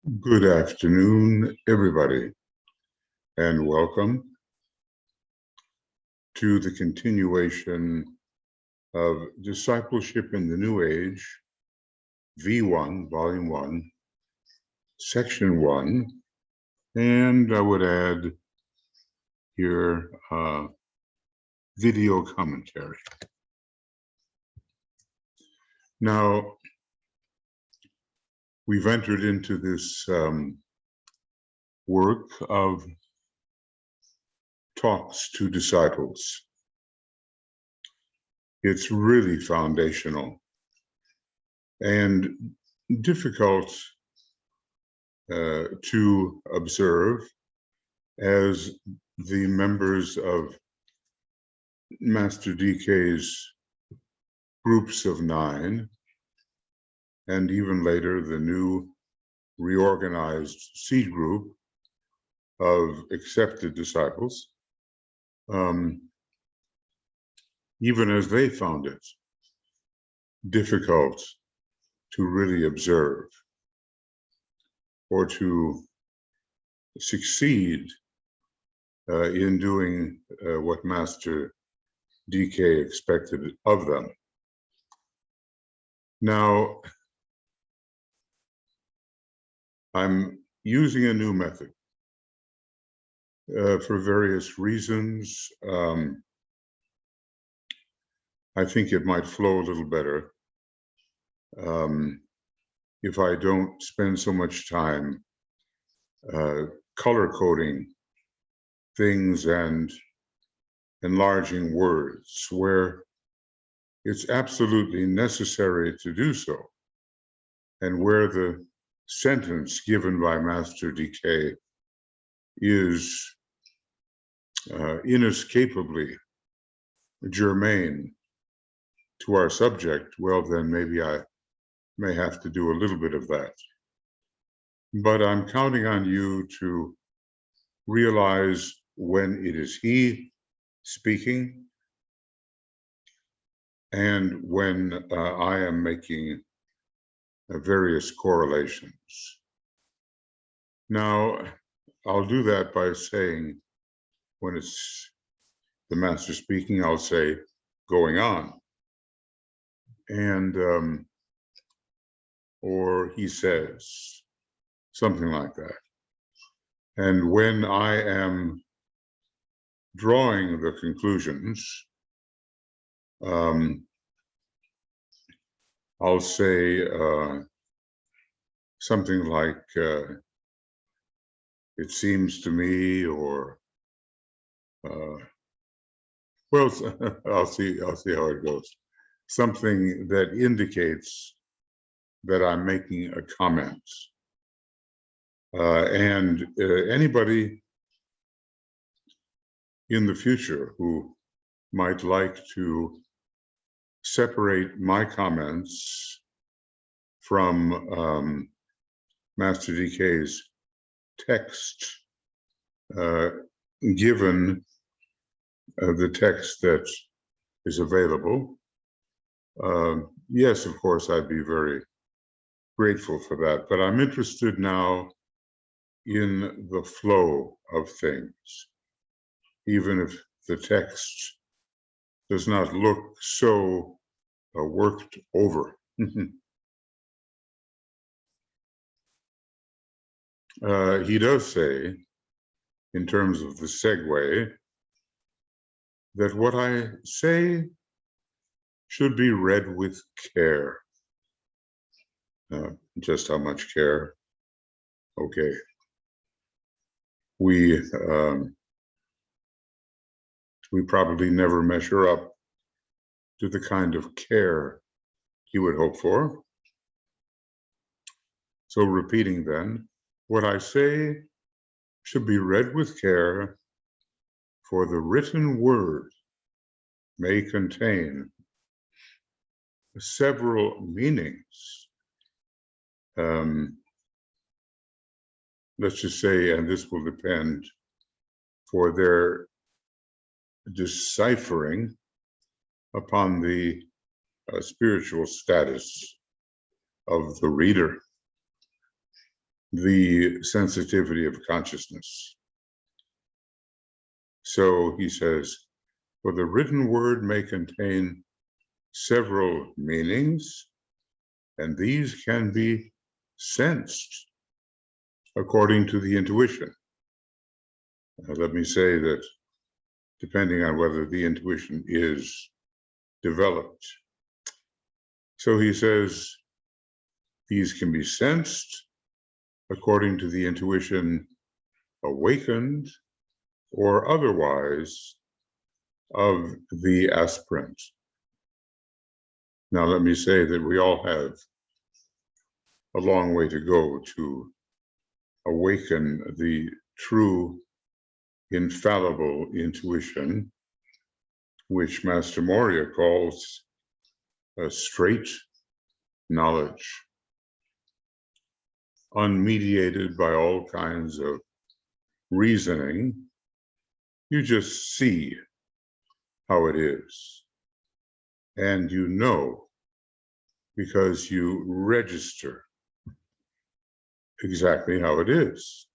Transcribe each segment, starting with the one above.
Good afternoon, everybody, and welcome to the continuation of Discipleship in the New Age, V1, Volume 1, Section 1, and I would add here video commentary. Now, we've entered into this work of talks to disciples. It's really foundational and difficult to observe as the members of Master DK's groups of 9, and even later the new reorganized seed group of accepted disciples, even as they found it difficult to really observe or to succeed in doing what Master DK expected of them. Now, I'm using a new method for various reasons. I think it might flow a little better if I don't spend so much time color coding things and enlarging words where it's absolutely necessary to do so, and where the sentence given by Master DK is inescapably germane to our subject, well, then maybe I may have to do a little bit of that. But I'm counting on you to realize when it is he speaking and when I am making various correlations. Now, I'll do that by saying, when it's the master speaking, I'll say, going on. And, or he says, something like that. And when I am drawing the conclusions, I'll say something like, it seems to me, or, well, I'll see how it goes. Something that indicates that I'm making a comment. And anybody in the future who might like to separate my comments from Master DK's text, given the text that is available, yes, of course, I'd be very grateful for that. But I'm interested now in the flow of things, even if the text does not look so worked over. He does say, in terms of the segue, that what I say should be read with care. Just how much care? Okay. We probably never measure up to the kind of care he would hope for. So repeating then, what I say should be read with care, for the written word may contain several meanings. Let's just say, and this will depend, for their deciphering upon the spiritual status of the reader. the sensitivity of consciousness. So he says, for the written word may contain several meanings, and these can be sensed according to the intuition. Let me say that depending on whether the intuition is developed. So he says, these can be sensed according to the intuition awakened or otherwise of the aspirant. Now, let me say that we all have a long way to go to awaken the true, infallible intuition, which Master Moria calls a straight knowledge, unmediated by all kinds of reasoning. You just see how it is, and you know because you register exactly how it is.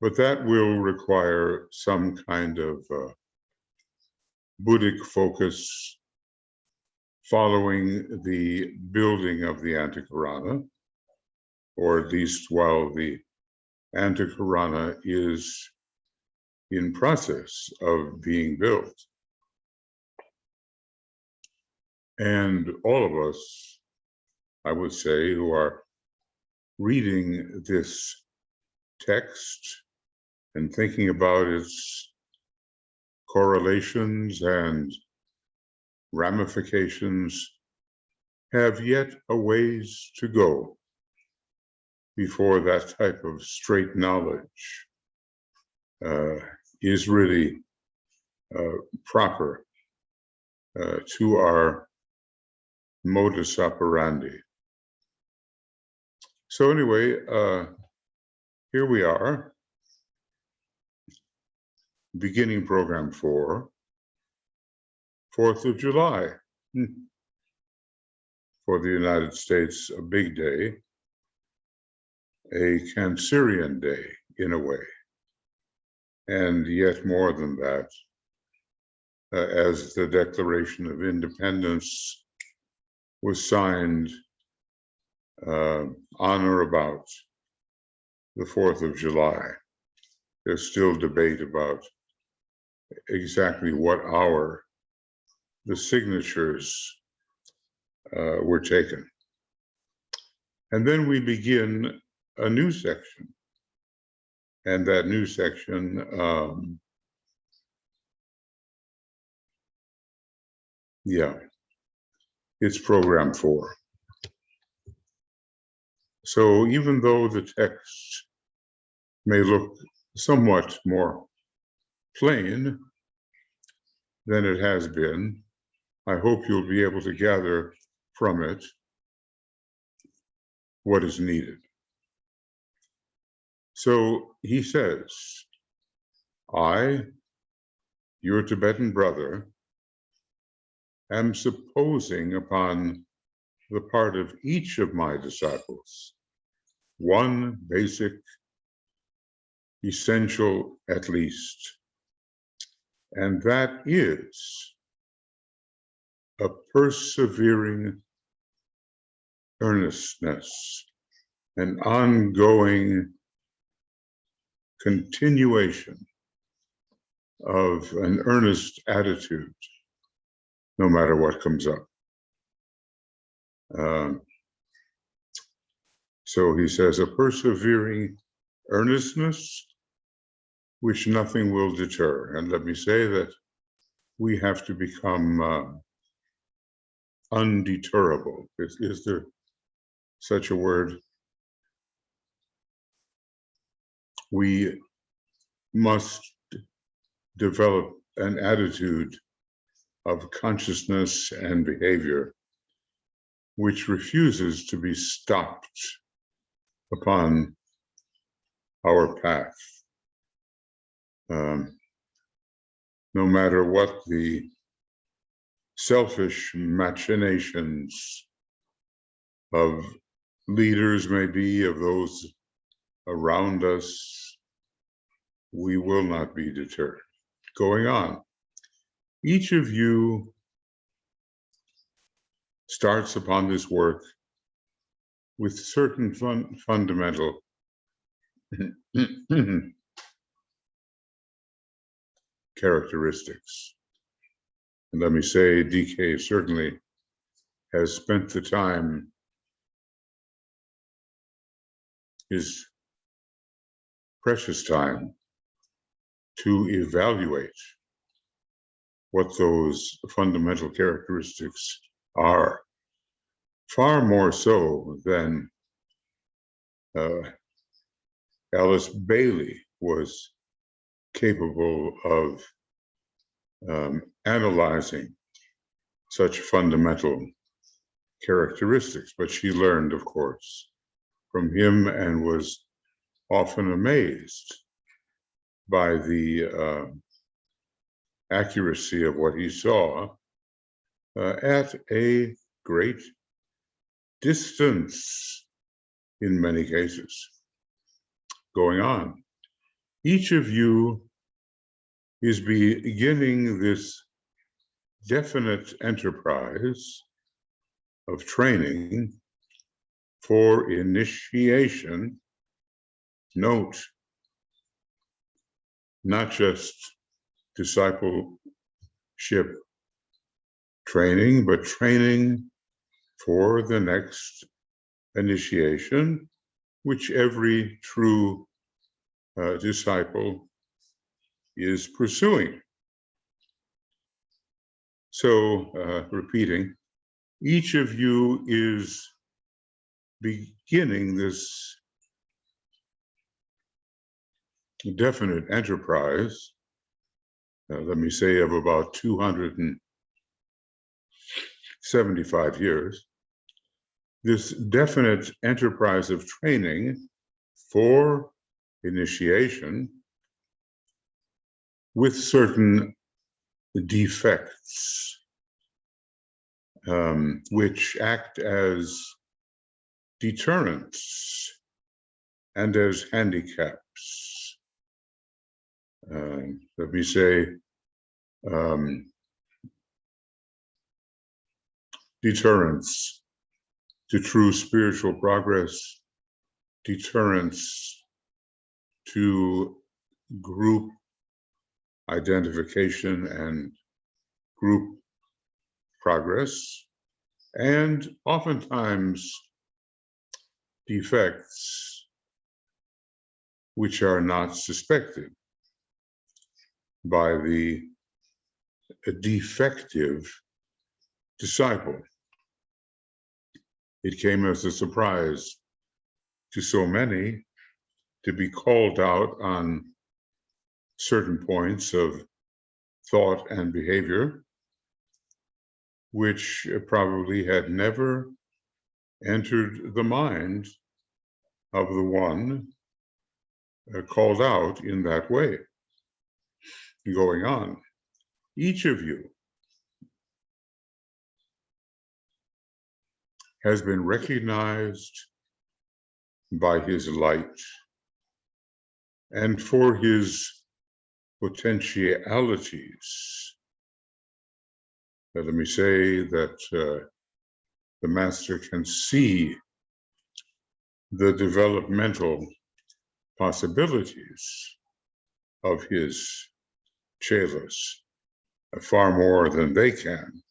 But that will require some kind of Buddhic focus, following the building of the Antakarana, or at least while the Antakarana is in process of being built. And all of us, I would say, who are reading this text and thinking about its correlations and ramifications, have yet a ways to go before that type of straight knowledge is really proper to our modus operandi. So anyway, here we are, beginning program 4, 4th of July. For the United States, a big day, a Cancerian day in a way. And yet more than that, as the Declaration of Independence was signed on or about the 4th of July. There's still debate about exactly what hour the signatures were taken. And then we begin a new section. And that new section it's program 4. So even though the text may look somewhat more plain than it has been, I hope you'll be able to gather from it what is needed. So he says, I, your Tibetan brother, am supposing upon the part of each of my disciples one basic, essential at least, and that is a persevering earnestness, an ongoing continuation of an earnest attitude, no matter what comes up. So he says, a persevering earnestness which nothing will deter. And let me say that we have to become undeterrable. Is there such a word? We must develop an attitude of consciousness and behavior which refuses to be stopped upon our path. No matter what the selfish machinations of leaders may be of those around us, we will not be deterred. Going on, each of you starts upon this work with certain fundamental characteristics. And let me say, DK certainly has spent the time, his precious time, to evaluate what those fundamental characteristics are, far more so than Alice Bailey was capable of analyzing such fundamental characteristics. But she learned, of course, from him and was often amazed by the accuracy of what he saw at a great distance in many cases. Going on, each of you is beginning this definite enterprise of training for initiation. Note, not just discipleship training, but training for the next initiation, which every true disciple is pursuing. So, repeating, each of you is beginning this definite enterprise, let me say, of about 275 years, this definite enterprise of training for initiation with certain defects, which act as deterrents and as handicaps. Let me say, deterrents to true spiritual progress, deterrents to group identification and group progress, and oftentimes defects which are not suspected by the defective disciple. It came as a surprise to so many to be called out on certain points of thought and behavior, which probably had never entered the mind of the one called out in that way. Going on, each of you has been recognized by his light and for his potentialities. Let me say that the master can see the developmental possibilities of his chelas far more than they can,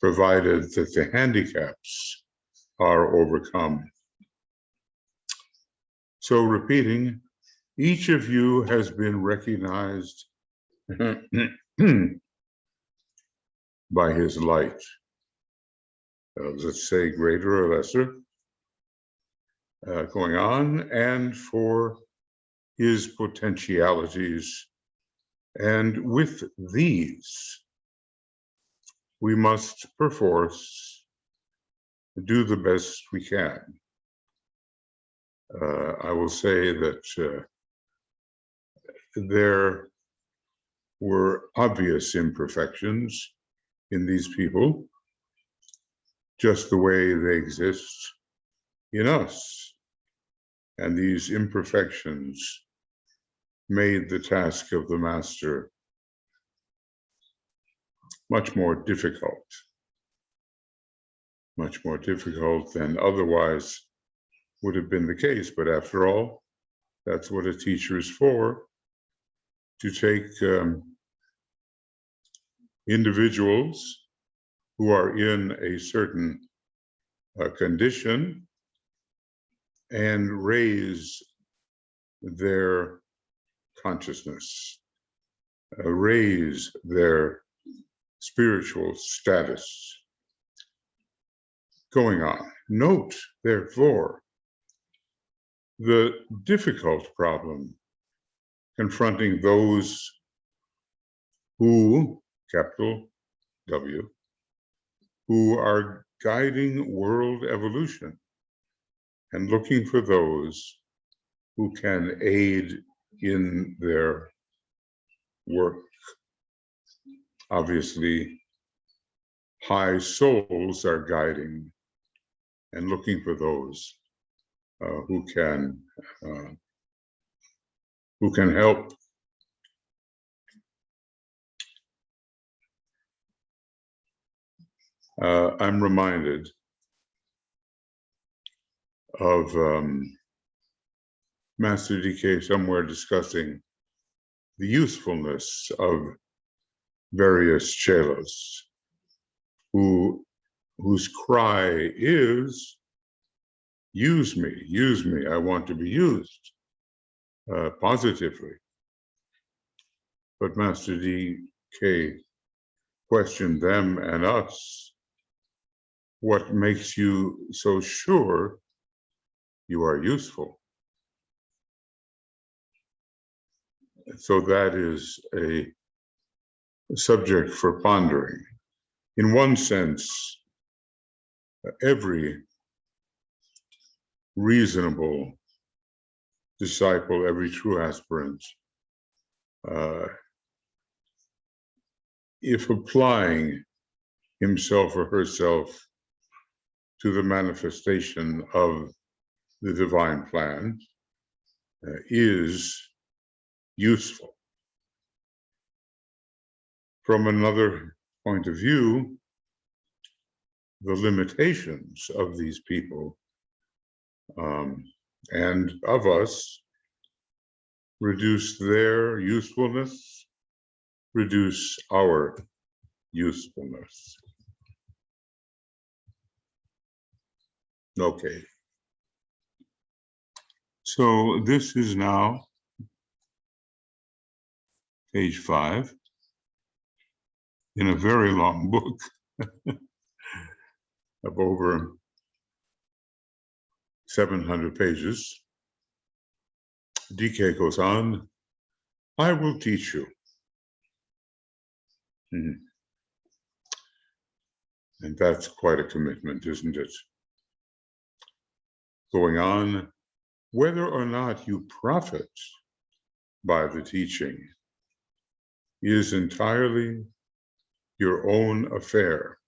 provided that the handicaps are overcome. So repeating, each of you has been recognized by his light. Let's say greater or lesser, going on, and for his potentialities. And with these, we must perforce do the best we can. I will say that there were obvious imperfections in these people, just the way they exist in us. And these imperfections made the task of the master much more difficult than otherwise would have been the case. But after all, that's what a teacher is for, to take individuals who are in a certain condition and raise their consciousness, raise their spiritual status. Going on. Note, therefore, the difficult problem confronting those who, capital W, who are guiding world evolution and looking for those who can aid in their work. Obviously, high souls are guiding and looking for those who can help. I'm reminded of Master DK somewhere discussing the usefulness of various chelas whose cry is, use me, I want to be used positively. But Master DK questioned them and us, what makes you so sure you are useful? So that is a subject for pondering. In one sense, every reasonable disciple, every true aspirant, if applying himself or herself to the manifestation of the divine plan, is useful. From another point of view, the limitations of these people and of us reduce their usefulness, reduce our usefulness. Okay. So this is now page 5 in a very long book of over 700 pages. DK goes on, I will teach you. And that's quite a commitment, isn't it? Going on, whether or not you profit by the teaching is entirely your own affair.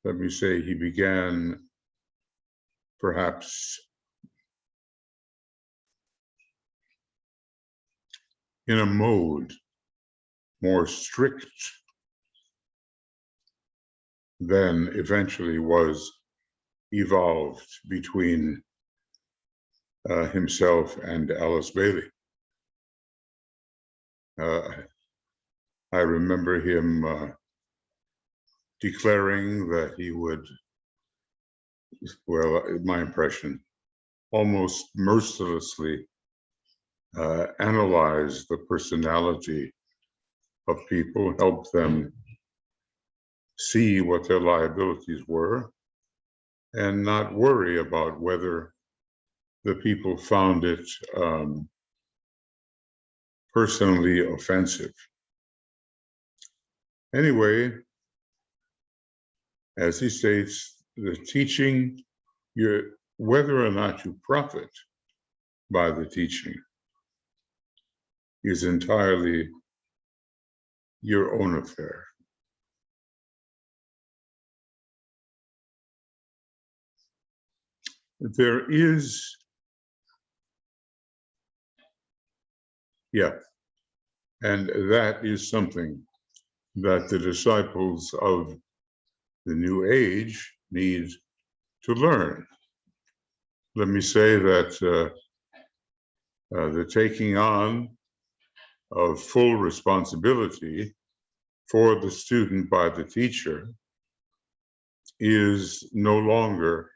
Let me say, he began perhaps in a mode more strict than eventually was evolved between himself and Alice Bailey. I remember him declaring that he would, well, my impression, almost mercilessly analyze the personality of people, help them see what their liabilities were, and not worry about whether the people found it personally offensive. Anyway, as he states, the teaching, whether or not you profit by the teaching is entirely your own affair. there is, and that is something that the disciples of the New Age need to learn. Let me say that the taking on of full responsibility for the student by the teacher is no longer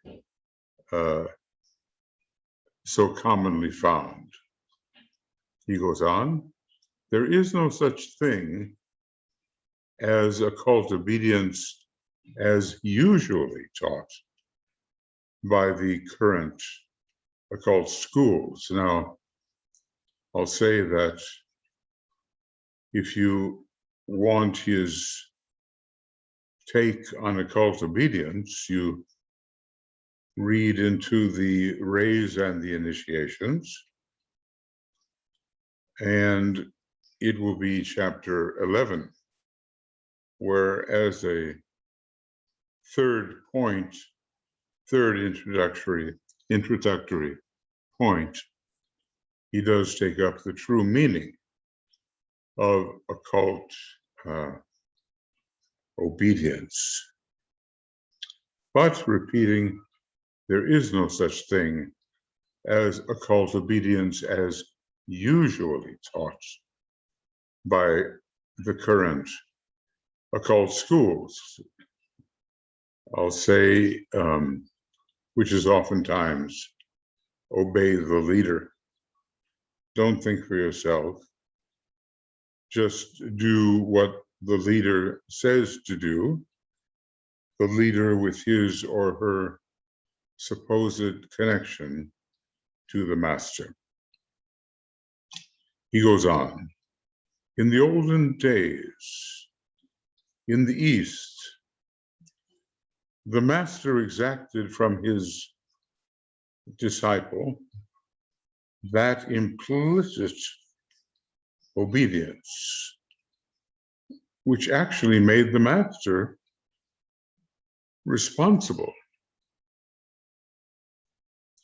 so commonly found. He goes on, there is no such thing as occult obedience as usually taught by the current occult schools. Now, I'll say that if you want his take on occult obedience, you read into the rays and the initiations, and it will be chapter 11, where as a third introductory point, he does take up the true meaning of occult obedience. But repeating, there is no such thing as occult obedience as usually taught by the current occult schools. I'll say, which is oftentimes obey the leader. Don't think for yourself. Just do what the leader says to do, the leader with his or her supposed connection to the master. He goes on, in the olden days, in the East, the master exacted from his disciple that implicit obedience, which actually made the master responsible.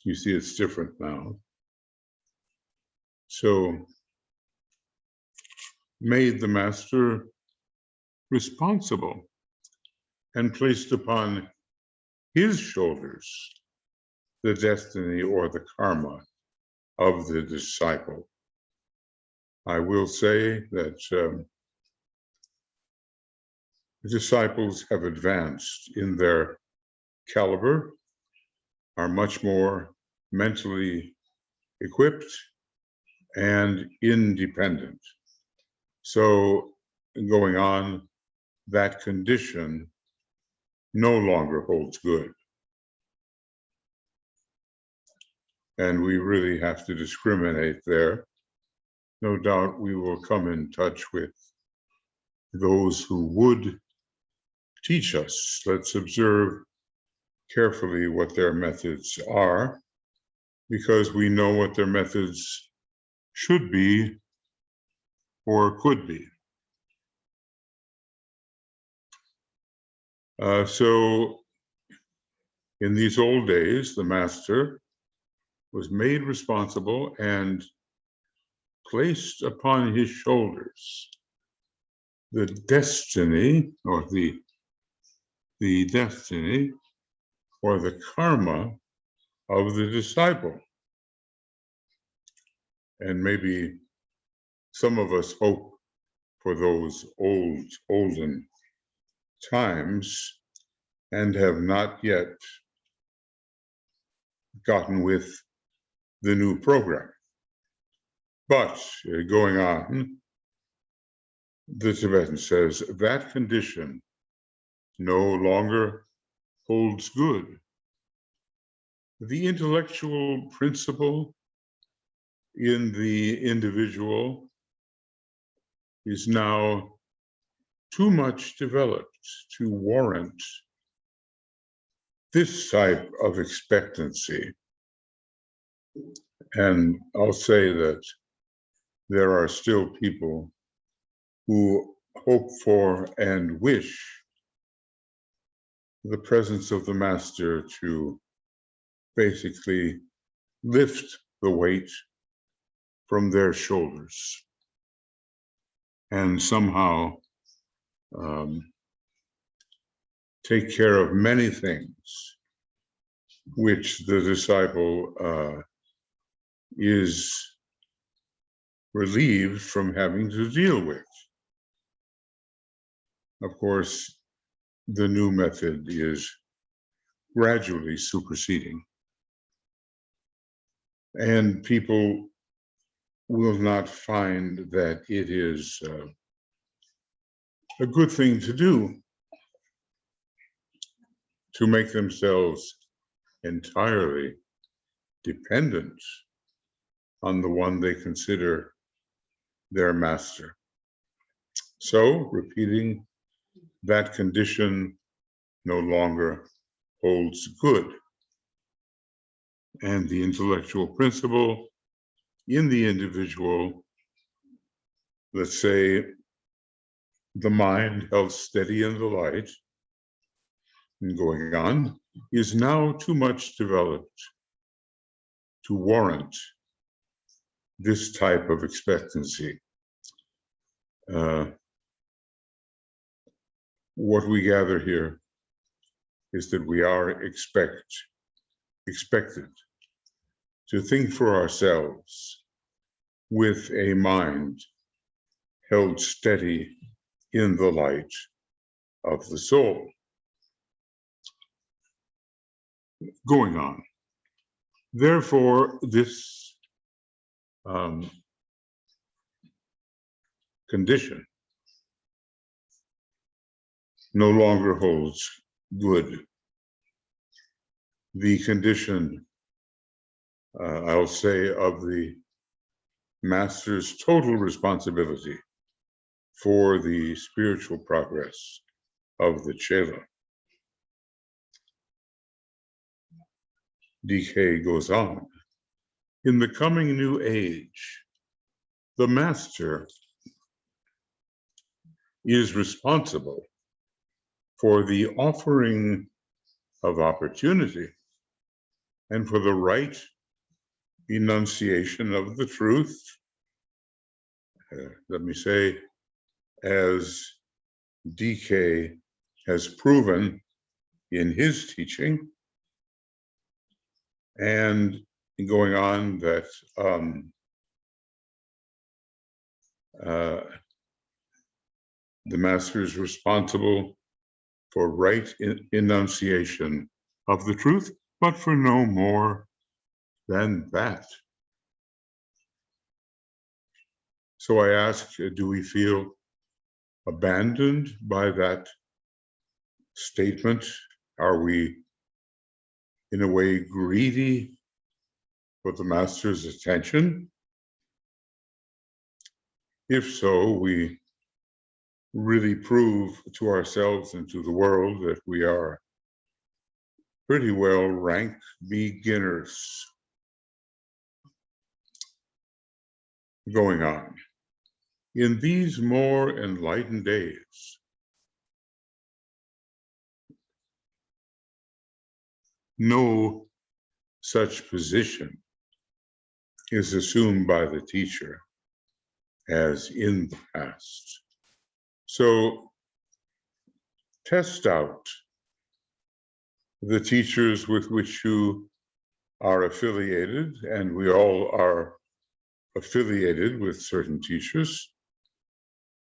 You see, it's different now. So, made the master responsible and placed upon his shoulders the destiny or the karma of the disciple. I will say that the disciples have advanced in their caliber, are much more mentally equipped and independent. So going on, that condition no longer holds good. And we really have to discriminate there. No doubt we will come in touch with those who would teach us. Let's observe carefully what their methods are, because we know what their methods should be or could be. So in these old days, the master was made responsible and placed upon his shoulders the destiny or the destiny or the karma of the disciple. And maybe some of us hope for those olden times and have not yet gotten with the new program. But going on, the Tibetan says that condition no longer holds good. The intellectual principle in the individual is now too much developed to warrant this type of expectancy. And I'll say that there are still people who hope for and wish the presence of the master to basically lift the weight from their shoulders and somehow take care of many things which the disciple is relieved from having to deal with. Of course, the new method is gradually superseding, and people will not find that it is a good thing to do to make themselves entirely dependent on the one they consider their master. So, repeating that condition no longer holds good. And the intellectual principle in the individual, let's say the mind held steady in the light and going on, is now too much developed to warrant this type of expectancy. What we gather here is that we are expected to think for ourselves with a mind held steady in the light of the soul. Going on. Therefore, this condition no longer holds good. The condition, I'll say, of the master's total responsibility for the spiritual progress of the chela. DK goes on. In the coming new age, the master is responsible for the offering of opportunity and for the right enunciation of the truth. Let me say, as DK has proven in his teaching, and going on that the master is responsible for right enunciation of the truth, but for no more than that. So I ask, do we feel abandoned by that statement? Are we, in a way, greedy for the master's attention? If so, we really prove to ourselves and to the world that we are pretty well ranked beginners. Going on. In these more enlightened days, no such position is assumed by the teacher as in the past. So test out the teachers with which you are affiliated, and we all are affiliated with certain teachers,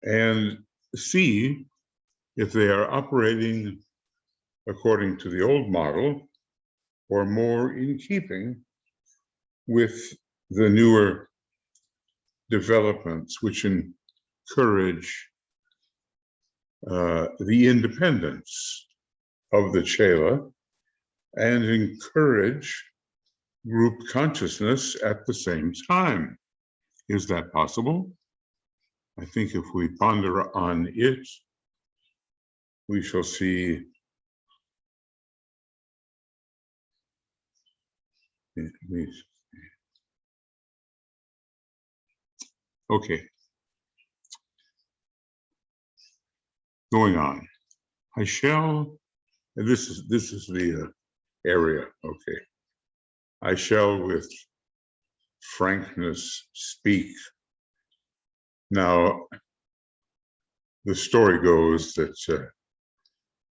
and see if they are operating according to the old model or more in keeping with the newer developments which encourage the independence of the chela and encourage group consciousness at the same time. Is that possible? I think if we ponder on it, we shall see okay. Going on. I shall, and this is the area, okay. I shall with frankness speak. Now, the story goes that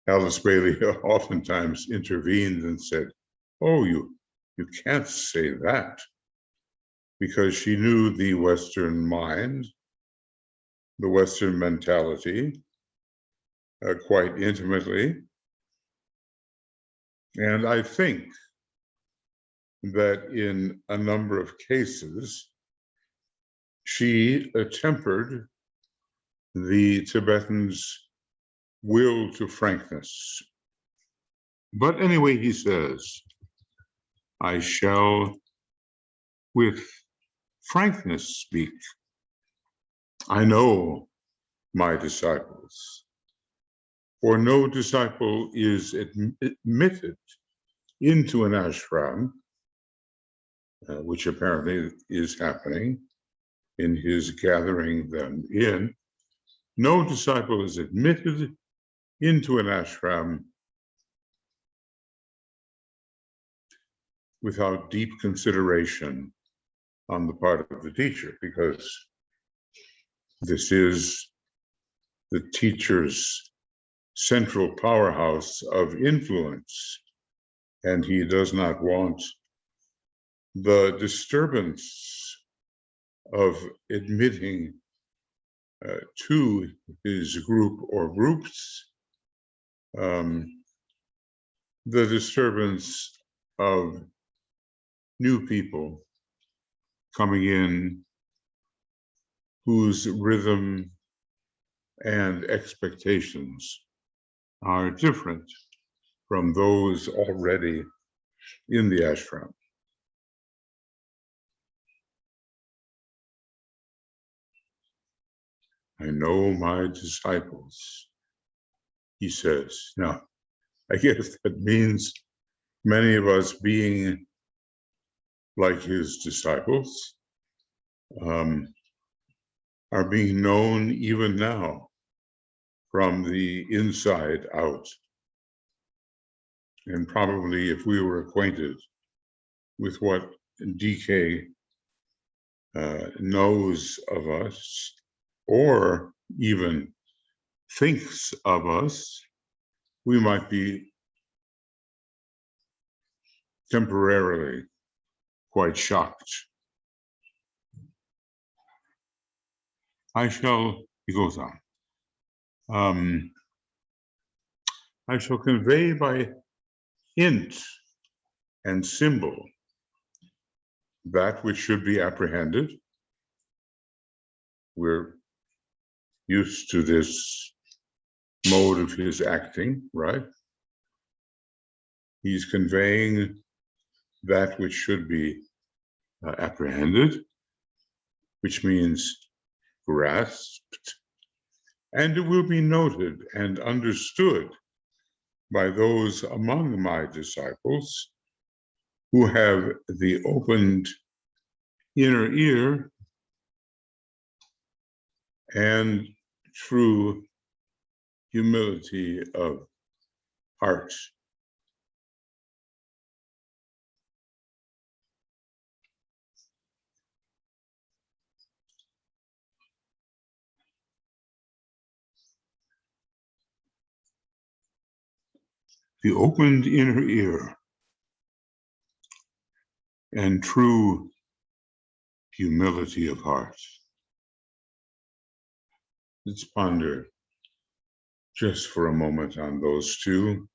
Alice Bailey oftentimes intervened and said, "Oh, you can't say that," because she knew the Western mind, the Western mentality quite intimately. And I think that in a number of cases, she tempered the Tibetans' will to frankness. But anyway, he says, I shall with frankness speak. I know my disciples, for no disciple is admitted into an ashram, which apparently is happening in his gathering them in. No disciple is admitted into an ashram without deep consideration on the part of the teacher, because this is the teacher's central powerhouse of influence, and he does not want the disturbance of admitting to his group or groups the disturbance of new people coming in whose rhythm and expectations are different from those already in the ashram. I know my disciples, he says. Now, I guess that means many of us being like his disciples are being known even now from the inside out. And probably if we were acquainted with what DK knows of us, or even thinks of us, we might be temporarily quite shocked. He goes on, I shall convey by hint and symbol that which should be apprehended. We're used to this mode of his acting, right? He's conveying that which should be apprehended, which means grasped, and it will be noted and understood by those among my disciples who have the opened inner ear and true humility of heart. The opened inner ear and true humility of heart. Let's ponder just for a moment on those two.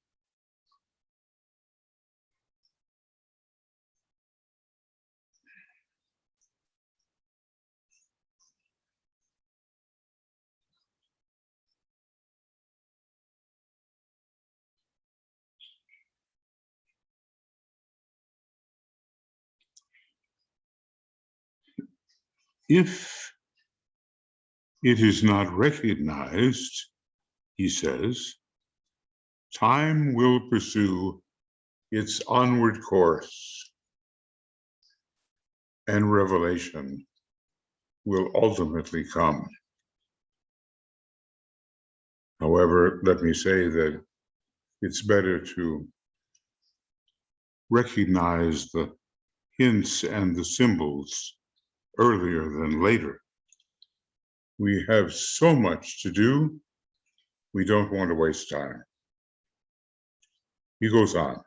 If it is not recognized, he says, time will pursue its onward course, and revelation will ultimately come. However, let me say that it's better to recognize the hints and the symbols earlier than later. We have so much to do, we don't want to waste time. He goes on,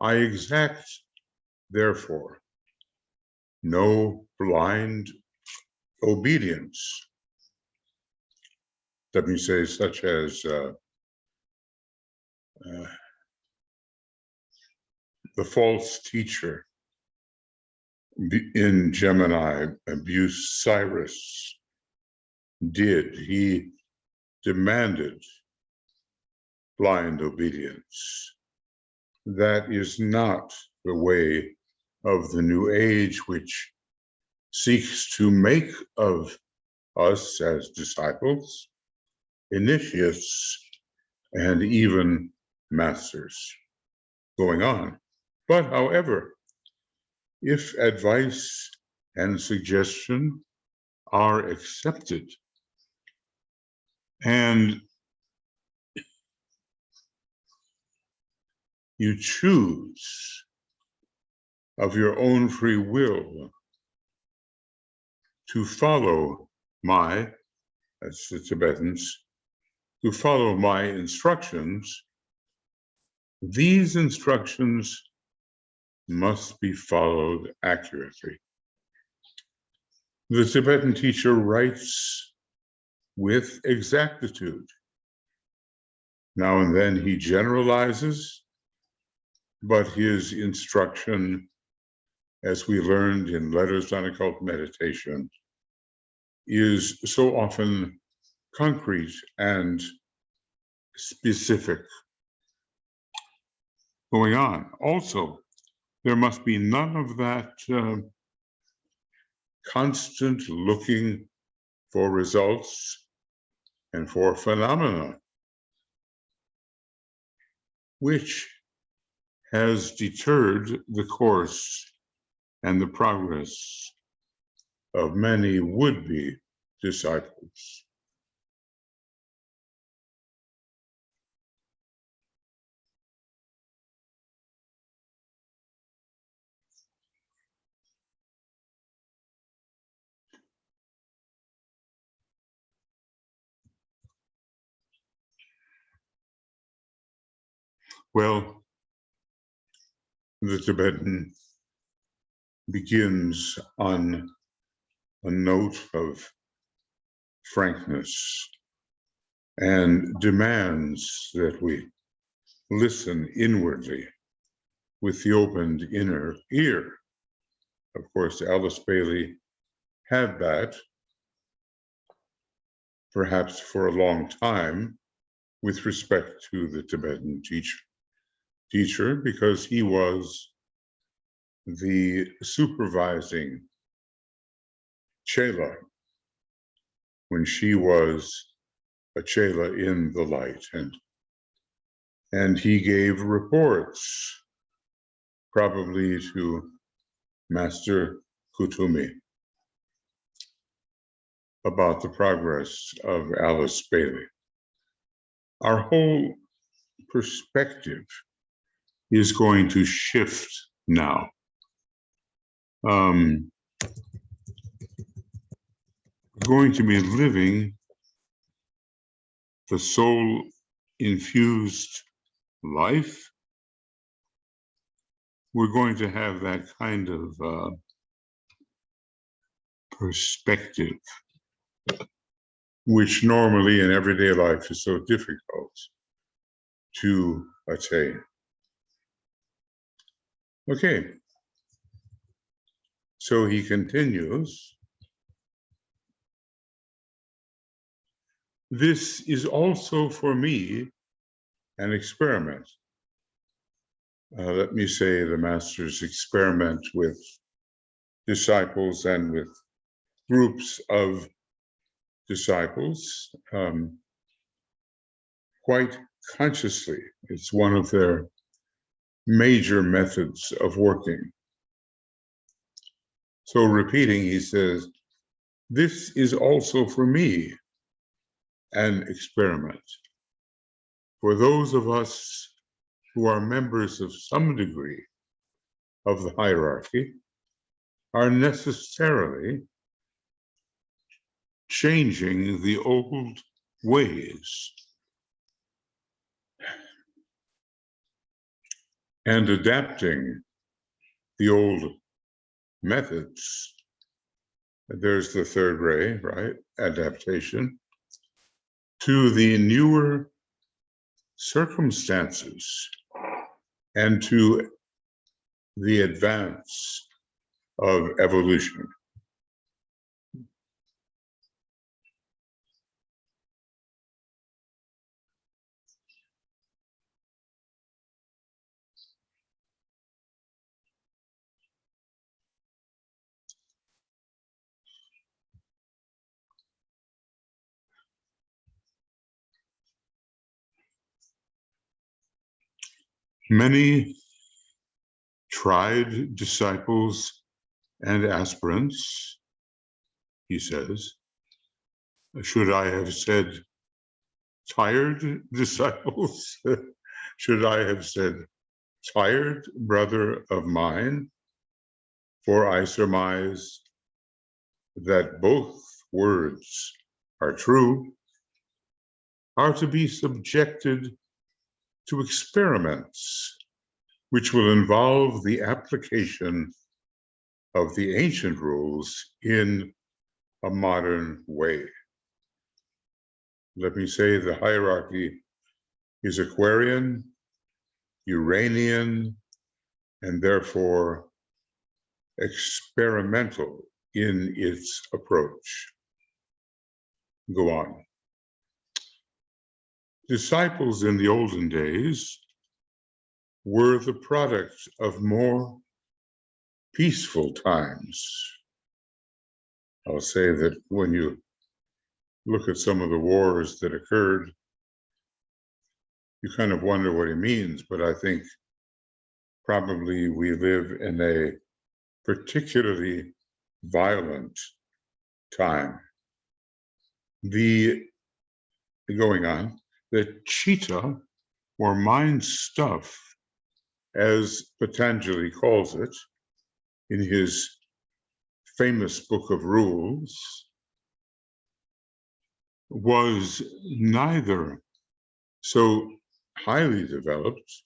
I exact, therefore, no blind obedience. Let me say, such as the false teacher in Gemini, Cyrus did. He demanded blind obedience. That is not the way of the New Age, which seeks to make of us as disciples, initiates, and even masters. Going on. But however, if advice and suggestion are accepted and you choose of your own free will to follow that's the Tibetans, to follow my instructions, these instructions must be followed accurately. The Tibetan teacher writes with exactitude. Now and then he generalizes, but his instruction, as we learned in Letters on Occult Meditation, is so often concrete and specific. Going on. Also, there must be none of that constant looking for results and for phenomena, which has deterred the course and the progress of many would-be disciples. Well, the Tibetan begins on a note of frankness and demands that we listen inwardly with the opened inner ear. Of course, Alice Bailey had that, perhaps for a long time, with respect to the Tibetan teacher, because he was the supervising chela when she was a chela in the light, and he gave reports probably to Master Kutumi about the progress of Alice Bailey. Our whole perspective is going to shift now. We're going to be living the soul-infused life. We're going to have that kind of perspective, which normally in everyday life is so difficult to attain. Okay, so he continues. This is also for me an experiment. Let me say the Master's experiment with disciples and with groups of disciples quite consciously. It's one of their major methods of working. So repeating, he says, this is also for me an experiment. For those of us who are members of some degree of the hierarchy, are necessarily changing the old ways and adapting the old methods. There's the third ray, right? Adaptation to the newer circumstances and to the advance of evolution. Many tried disciples and aspirants, he says. Should I have said tired disciples? Should I have said tired brother of mine? For I surmise that both words are true, are to be subjected to experiments which will involve the application of the ancient rules in a modern way. Let me say the hierarchy is Aquarian, Uranian, and therefore experimental in its approach. Go on. Disciples in the olden days were the product of more peaceful times. I'll say that when you look at some of the wars that occurred, you kind of wonder what he means, but I think probably we live in a particularly violent time. Going on, the chitta, or mind stuff, as Patanjali calls it in his famous book of rules, was neither so highly developed,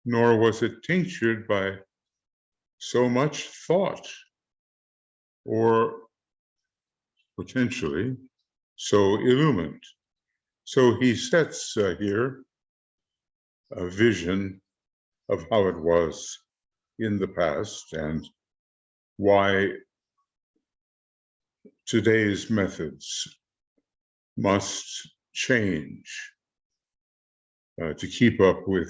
nor was it tinctured by so much thought, or potentially so illumined. So he sets here a vision of how it was in the past and why today's methods must change to keep up with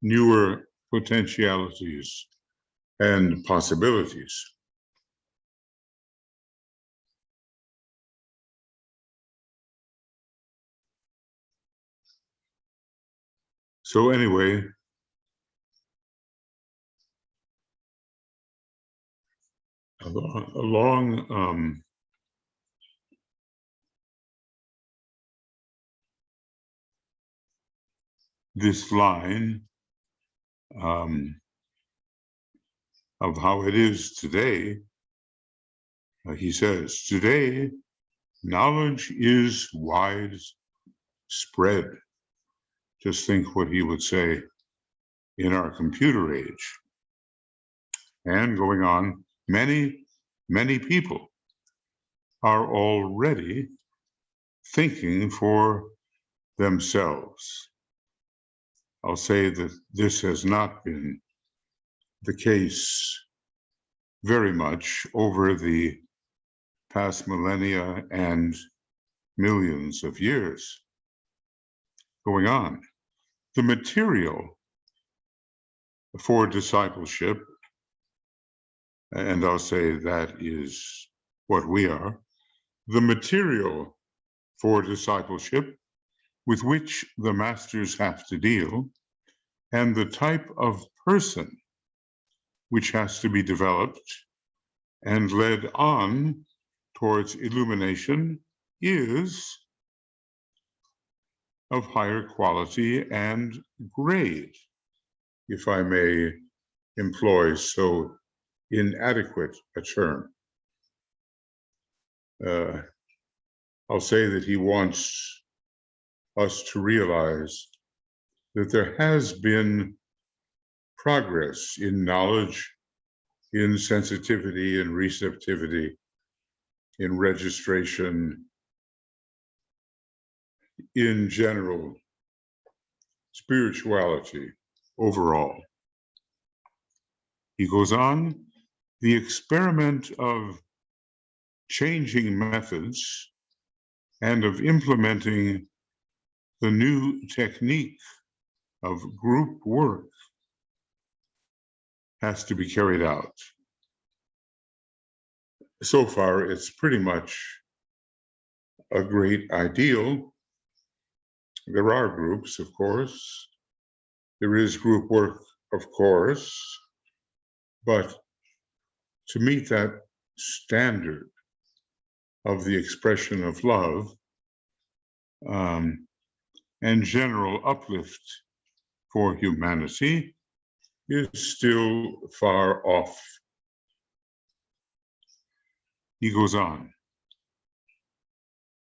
newer potentialities and possibilities. So anyway, along this line of how it is today, he says, today, knowledge is widespread. Just think what he would say in our computer age. And going on, many, many people are already thinking for themselves. I'll say that this has not been the case very much over the past millennia and millions of years. Going on, the material for discipleship, and I'll say that is what we are, the material for discipleship with which the masters have to deal, and the type of person which has to be developed and led on towards illumination is of higher quality and grade, if I may employ so inadequate a term. I'll say that he wants us to realize that there has been progress in knowledge, in sensitivity and receptivity, in registration, in general spirituality overall. He goes on, the experiment of changing methods and of implementing the new technique of group work has to be carried out. So far, it's pretty much a great ideal. There are groups, of course. There is group work, of course. But to meet that standard of the expression of love and general uplift for humanity is still far off. He goes on.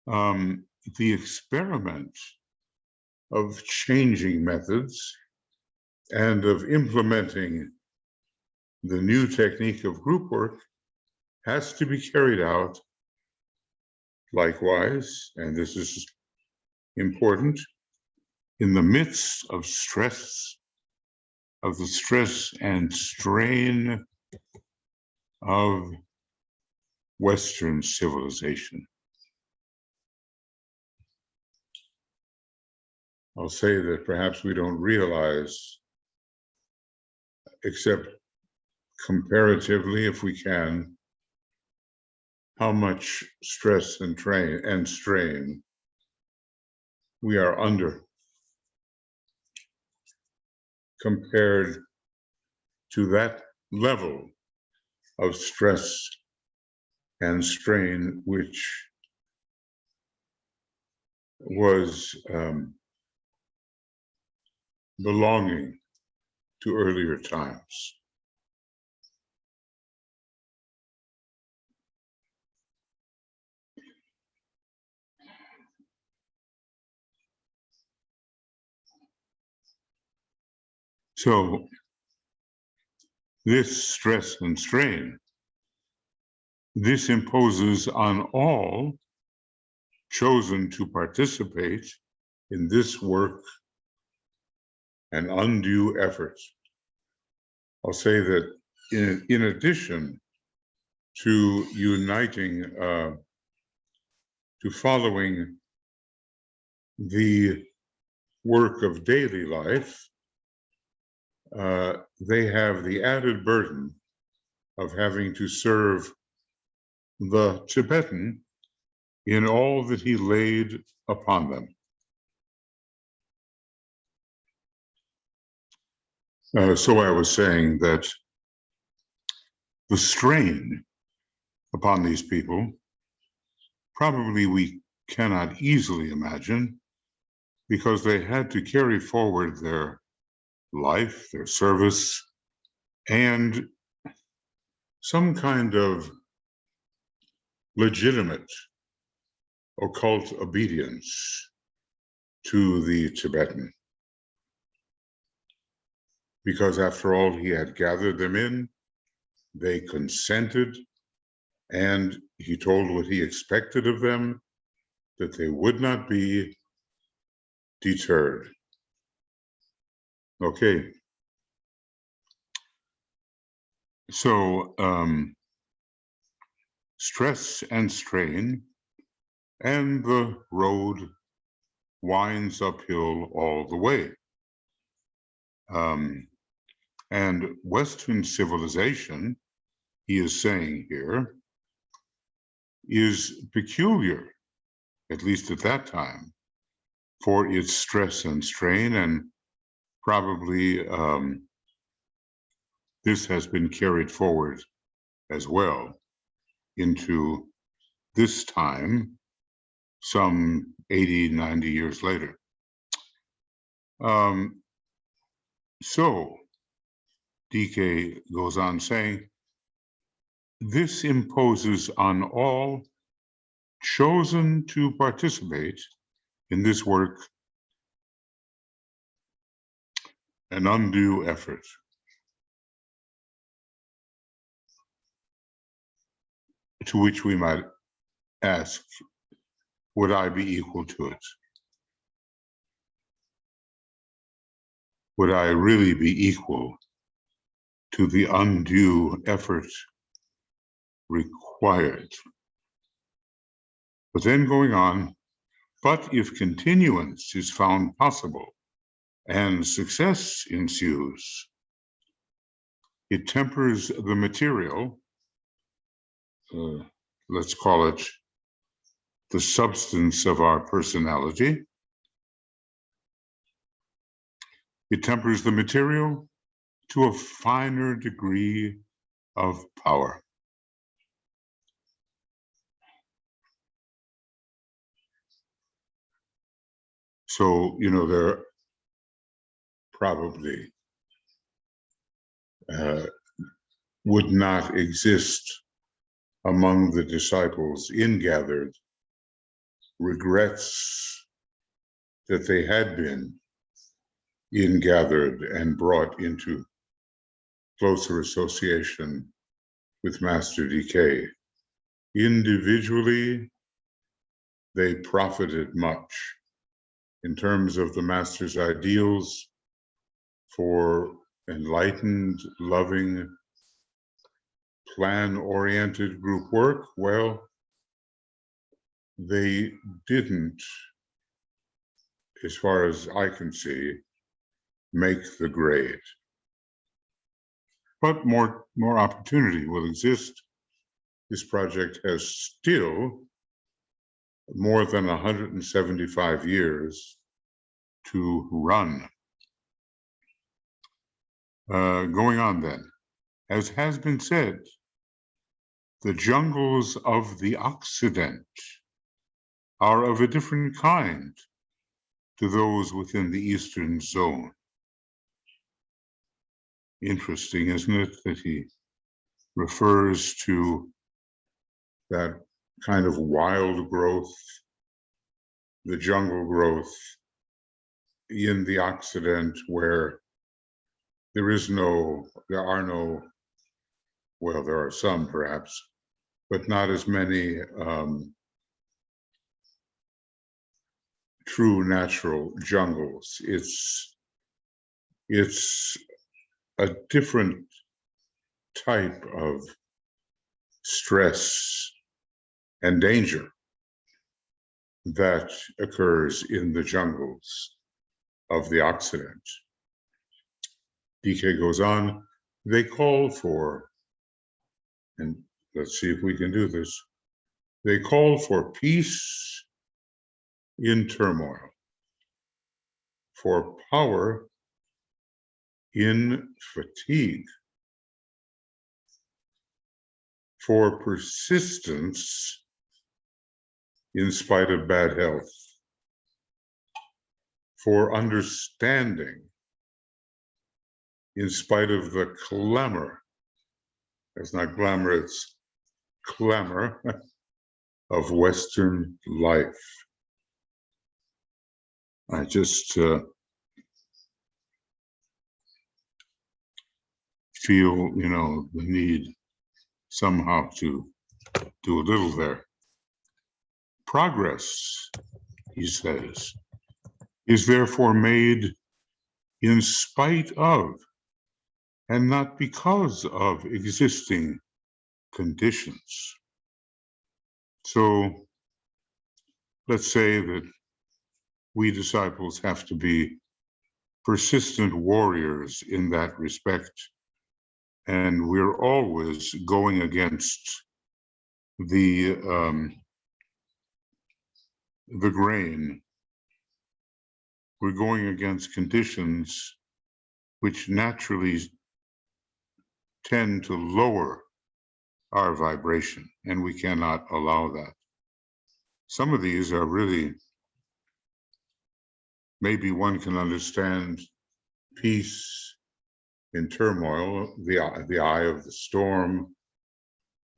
The experiment of changing methods and of implementing the new technique of group work has to be carried out likewise, and this is important, in the midst of stress, of the stress and strain of Western civilization. I'll say that perhaps we don't realize, except comparatively, if we can, how much stress and strain we are under compared to that level of stress and strain which was belonging to earlier times. So this stress and strain, this imposes on all chosen to participate in this work an undue effort. I'll say that in addition to uniting, to following the work of daily life, they have the added burden of having to serve the Tibetan in all that he laid upon them. So I was saying that the strain upon these people, probably we cannot easily imagine, because they had to carry forward their life, their service, and some kind of legitimate occult obedience to the Tibetan. Because after all, he had gathered them in, they consented, and he told what he expected of them, that they would not be deterred. Okay. So stress and strain, and the road winds uphill all the way. And Western civilization, he is saying here, is peculiar, at least at that time, for its stress and strain, and probably this has been carried forward as well into this time, some 80, 90 years later. So DK goes on saying, This imposes on all chosen to participate in this work an undue effort, to which we might ask, would I be equal to it? Would I really be equal to the undue effort required? But then going on, but if continuance is found possible and success ensues, it tempers the material, let's call it the substance of our personality. It tempers the material to a finer degree of power. So, there probably would not exist among the disciples ingathered regrets that they had been ingathered and brought into closer association with Master DK. Individually, they profited much in terms of the Master's ideals for enlightened, loving, plan-oriented group work. Well, they didn't, as far as I can see, make the grade. But more opportunity will exist. This project has still more than 175 years to run. Going on then, as has been said, the jungles of the Occident are of a different kind to those within the Eastern zone. Interesting, isn't it, that he refers to that kind of wild growth, the jungle growth in the Occident, where there are no, well, there are some perhaps, but not as many true natural jungles. It's a different type of stress and danger that occurs in the jungles of the Occident. DK goes on, they call for, and let's see if we can do this, they call for peace in turmoil, for power in fatigue, for persistence in spite of bad health, for understanding in spite of the clamor. It's not glamour, it's clamor of Western life. I just feel, the need somehow to do a little there. Progress, he says, is therefore made in spite of and not because of existing conditions. So let's say that we disciples have to be persistent warriors in that respect, and we're always going against the grain. We're going against conditions which naturally tend to lower our vibration, and we cannot allow that. Some of these are really, maybe one can understand peace in turmoil, the eye of the storm,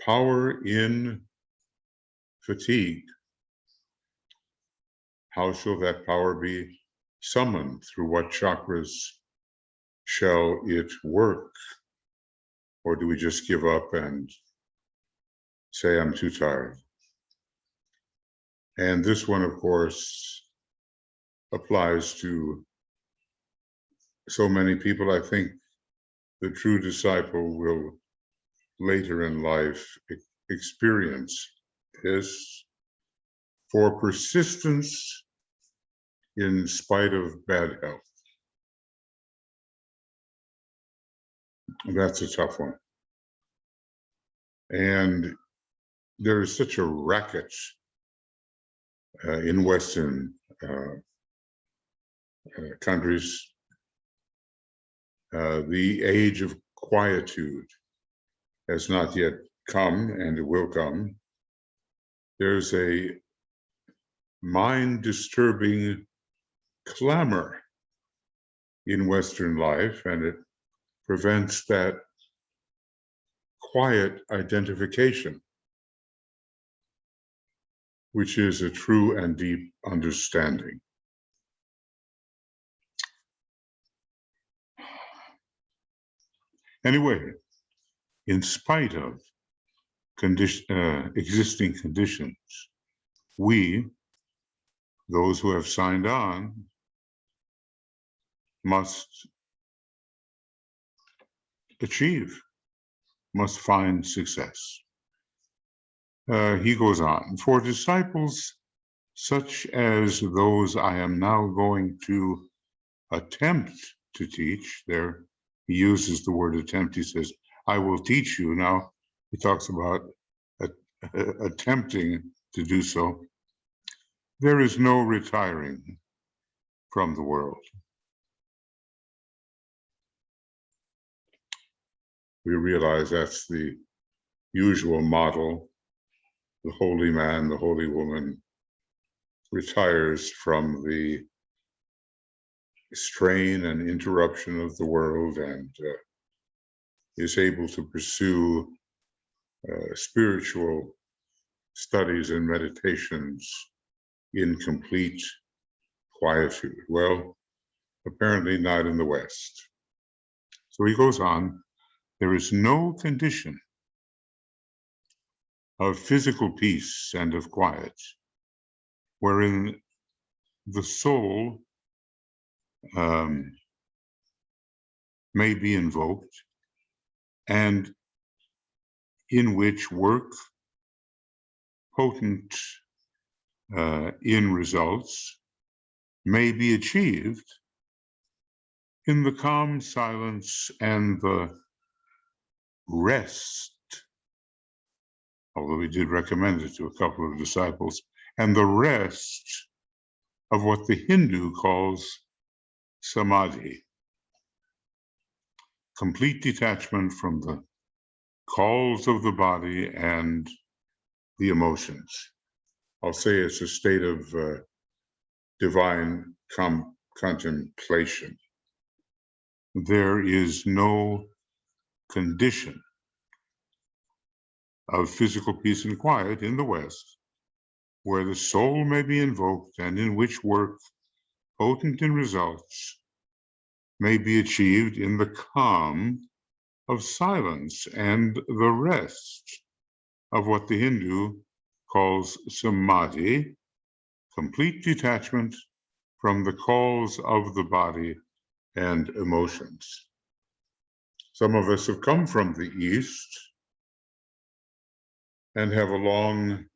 power in fatigue. How shall that power be summoned? Through what chakras shall it work? Or do we just give up and say, I'm too tired? And this one, of course, applies to so many people. I think the true disciple will later in life experience this. For persistence in spite of bad health. That's a tough one. And there is such a racket in Western countries. The age of quietude has not yet come, and it will come. There's a mind-disturbing clamor in Western life, and it prevents that quiet identification, which is a true and deep understanding. Anyway, in spite of existing conditions, we, those who have signed on, must achieve, must find success. He goes on, for disciples such as those I am now going to attempt to teach, there he uses the word attempt, he says, I will teach you. Now he talks about attempting to do so. There is no retiring from the world. We realize that's the usual model. The holy man, the holy woman retires from the strain and interruption of the world and is able to pursue spiritual studies and meditations in complete quietude. Well, apparently not in the West. So he goes on, there is no condition of physical peace and of quiet wherein the soul may be invoked and in which work potent in results may be achieved in the calm silence and the rest, although he did recommend it to a couple of disciples, and the rest of what the Hindu calls samadhi, complete detachment from the calls of the body and the emotions. I'll say it's a state of divine contemplation. There is no condition of physical peace and quiet in the West where the soul may be invoked and in which work potent in results may be achieved in the calm of silence and the rest of what the Hindu calls samadhi, complete detachment from the calls of the body and emotions. Some of us have come from the East and have a long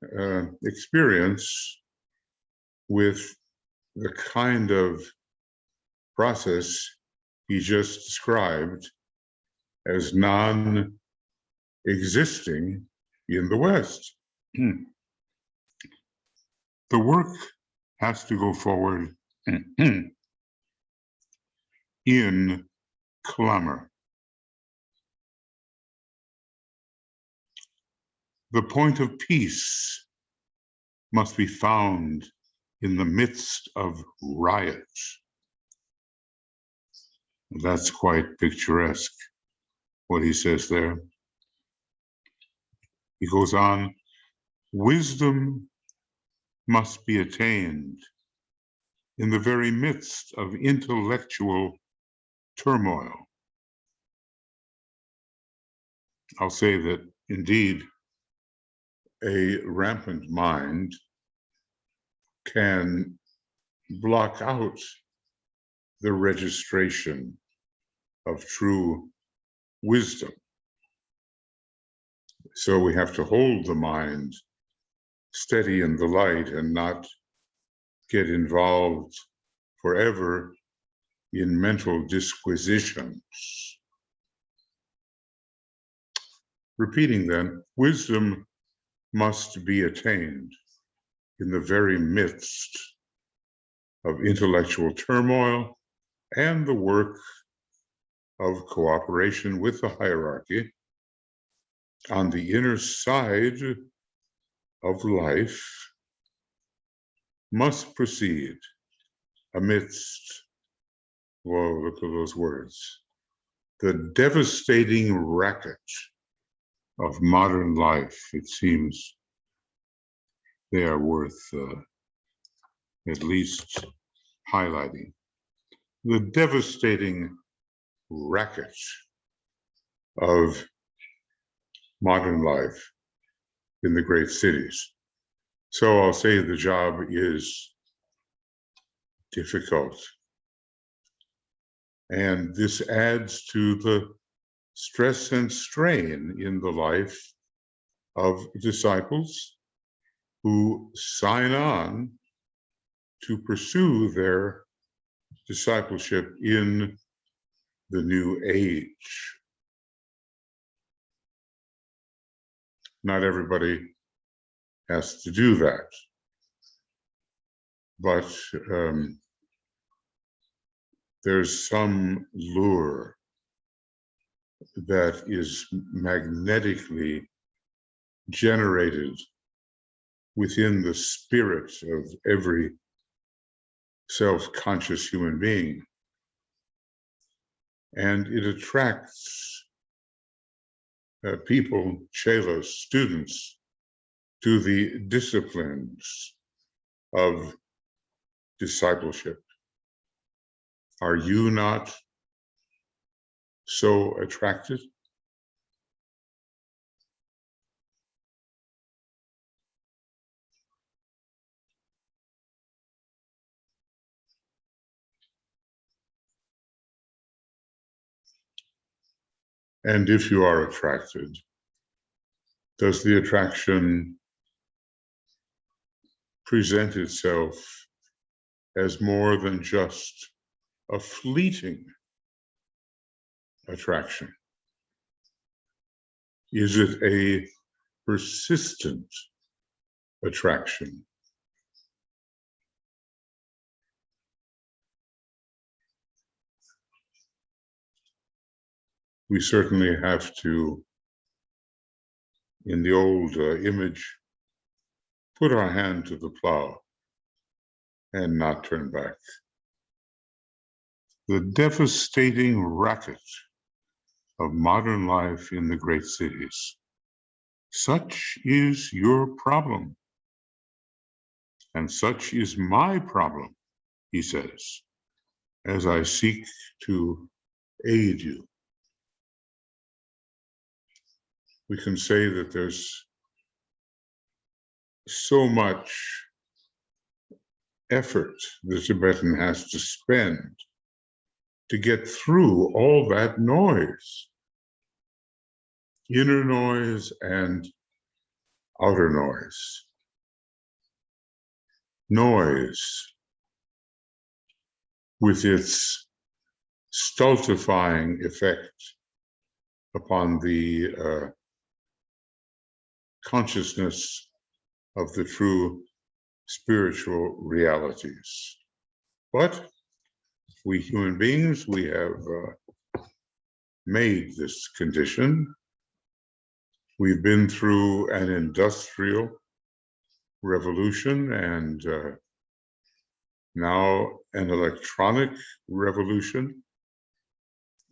experience with the kind of process he just described as non-existing in the West. The work has to go forward in clamor. The point of peace must be found in the midst of riots. That's quite picturesque, what he says there. He goes on, wisdom must be attained in the very midst of intellectual turmoil. I'll say that indeed a rampant mind can block out the registration of true wisdom. So we have to hold the mind steady in the light and not get involved forever in mental disquisitions. Repeating then, wisdom must be attained in the very midst of intellectual turmoil and the work of cooperation with the hierarchy on the inner side of life must proceed amidst, whoa, look at those words, the devastating racket of modern life. It seems they are worth at least highlighting. The devastating racket of modern life in the great cities. So I'll say the job is difficult. And this adds to the stress and strain in the life of disciples who sign on to pursue their discipleship in the new age. Not everybody has to do that, but there's some lure that is magnetically generated within the spirit of every self-conscious human being, and it attracts people, chelas, students, to the disciplines of discipleship. Are you not so attracted? And if you are attracted, does the attraction present itself as more than just a fleeting attraction? Is it a persistent attraction? We certainly have to, in the old image, put our hand to the plow and not turn back. The devastating racket of modern life in the great cities. Such is your problem. And such is my problem, he says, as I seek to aid you. We can say that there's so much effort the Tibetan has to spend to get through all that noise, inner noise and outer noise. Noise with its stultifying effect upon the consciousness of the true spiritual realities. But we human beings, we have made this condition. We've been through an industrial revolution and now an electronic revolution,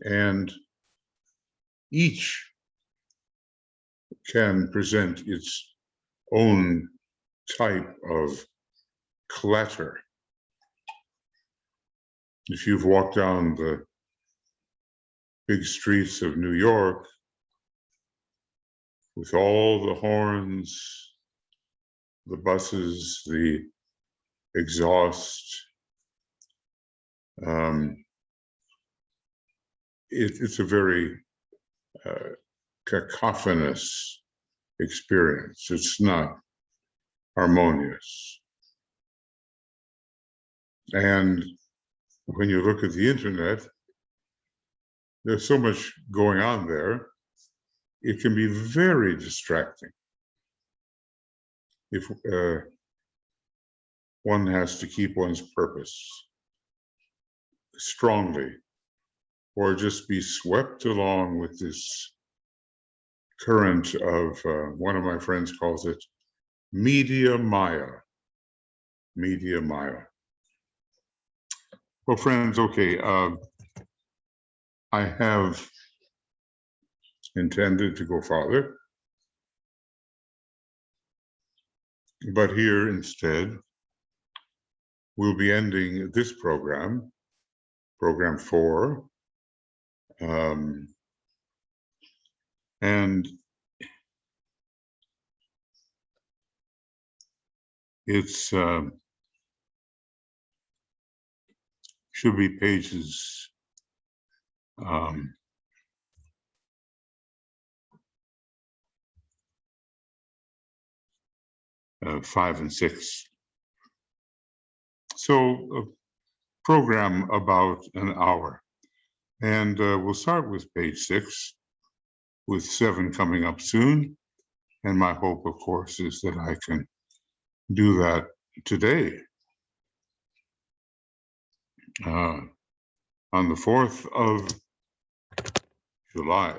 and each can present its own type of clatter. If you've walked down the big streets of New York with all the horns, the buses, the exhaust, it's a very cacophonous experience. It's not harmonious. And when you look at the internet, there's so much going on there, it can be very distracting if one has to keep one's purpose strongly, or just be swept along with this current of, one of my friends calls it media maya. Media maya. Well, friends, okay, I have intended to go farther, but here instead, we'll be ending this program, program 4, and it's should be pages 5 and 6. So a program about an hour. And we'll start with page 6, with 7 coming up soon. And my hope, of course, is that I can do that today. On the 4th of July.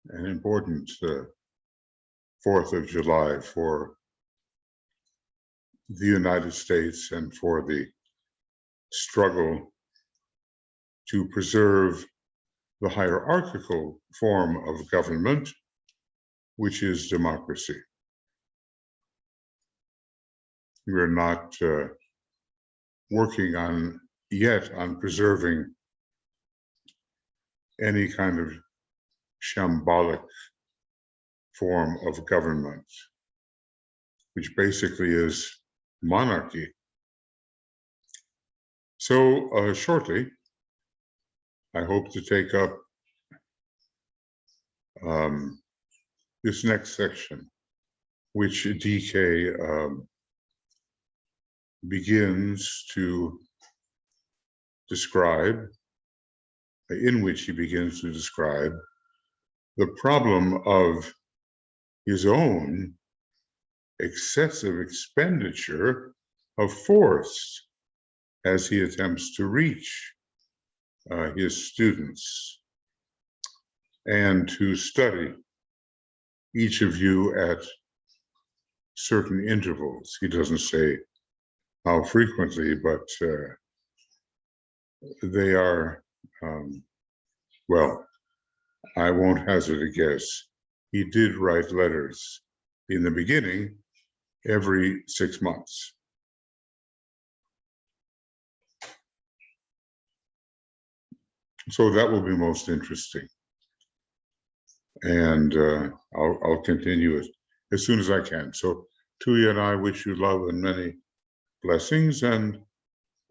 An important 4th of July for the United States and for the struggle to preserve the hierarchical form of government, which is democracy. We're not working yet on preserving any kind of shambolic form of government, which basically is monarchy. So shortly, I hope to take up this next section, which DK begins to describe, in which he begins to describe the problem of his own excessive expenditure of force as he attempts to reach his students and to study each of you at certain intervals. He doesn't say how frequently, but they are, well, I won't hazard a guess. He did write letters in the beginning every 6 months. So that will be most interesting. And I'll continue it as soon as I can. So Tuya and I wish you love and many blessings, and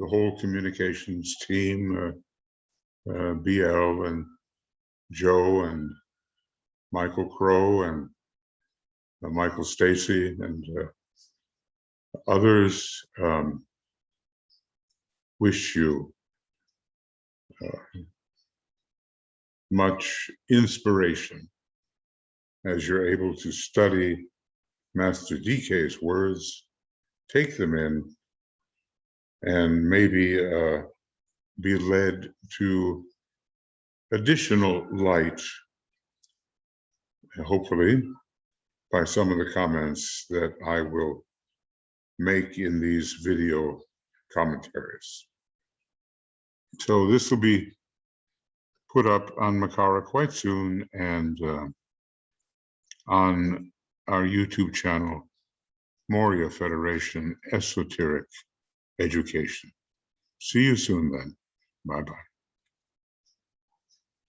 the whole communications team, BL and Joe and Michael Crow and Michael Stacy and others wish you much inspiration as you're able to study Master DK's words, take them in, and maybe be led to additional light, hopefully, by some of the comments that I will make in these video commentaries. So this will be put up on Makara quite soon and on our YouTube channel, Moria Federation Esoteric Education. See you soon then. Bye-bye.